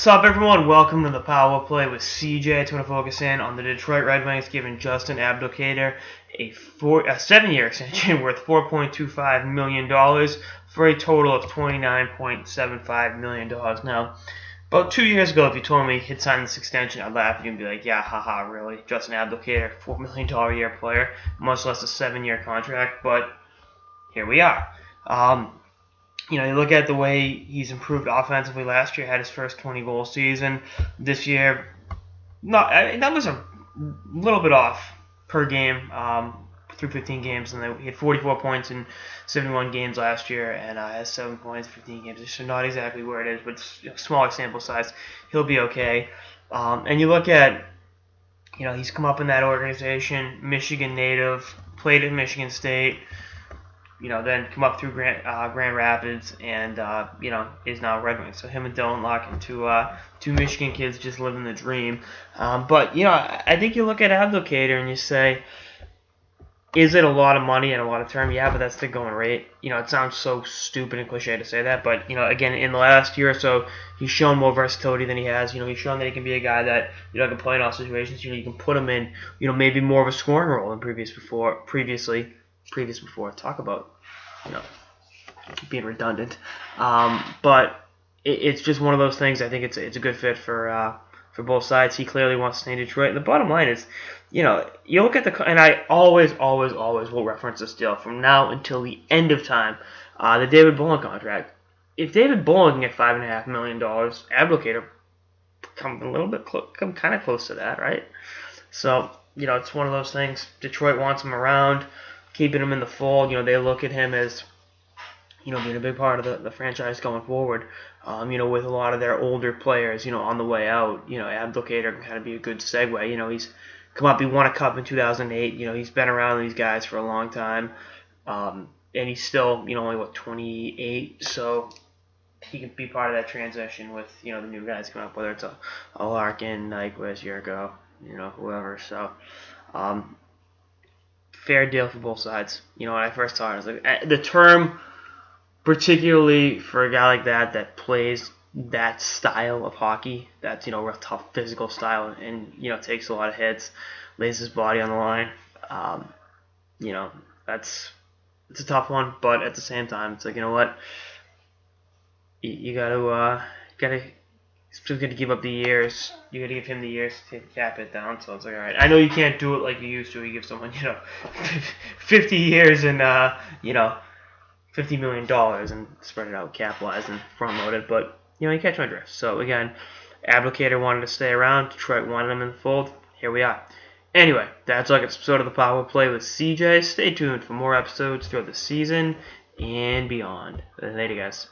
What's up, everyone? Welcome to the Power Play with CJ. It's going to focus in on the Detroit Red Wings giving Justin Abdelkader a 7-year extension worth $4.25 million for a total of $29.75 million. Now, about 2 years ago, if you told me he'd sign this extension, I'd laugh at you and be like, yeah, haha, really? Justin Abdelkader, $4 million a year player, much less a 7-year contract, but here we are. You look at the way he's improved offensively. Last year, had his first 20-goal season. This year, that was a little bit off per game through 15 games. And he had 44 points in 71 games last year, and has 7 points in 15 games. So not exactly where it is, but smaller sample size. He'll be okay. And you look at, he's come up in that organization, Michigan native, played at Michigan State. Then come up through Grand Rapids and, is now Red Wings. So him and Dylan Larkin, two Michigan kids just living the dream. But I think you look at Abdelkader and you say, is it a lot of money and a lot of term? Yeah, but that's the going rate. It sounds so stupid and cliche to say that. But, again, in the last year or so, he's shown more versatility than he has. He's shown that he can be a guy that, can play in all situations. You can put him in, maybe more of a scoring role than previously. Talk about, being redundant. But it's just one of those things. I think it's a good fit for both sides. He clearly wants to stay in Detroit. And the bottom line is, you look at and I always will reference this deal from now until the end of time, the David Bolin contract. If David Bolin can get $5.5 million, Abdelkader come kind of close to that, right? So, it's one of those things. Detroit wants him around, keeping him in the fold. They look at him as, being a big part of the franchise going forward. With a lot of their older players, on the way out, Abdelkader can kind of be a good segue. He's come up, he won a cup in 2008. He's been around these guys for a long time. And he's still, only, 28. So he can be part of that transition with, the new guys coming up, whether it's a Larkin, Nyquist, Yurko, whoever. So, fair deal for both sides. When I first saw it, I was like, the term, particularly for a guy like that plays that style of hockey, that's, real tough physical style, and, takes a lot of hits, lays his body on the line, it's a tough one, but at the same time, it's like, what, you gotta still got to give up the years. You got to give him the years to take the cap hit down. So it's like, all right. I know you can't do it like you used to. You give someone, 50 years and, $50 million and spread it out cap-wise and front-load it. But, you catch my drift. So, again, Abdelkader wanted to stay around. Detroit wanted him in the fold. Here we are. Anyway, that's like an episode of the Power Play with CJ. Stay tuned for more episodes throughout the season and beyond. Later, guys.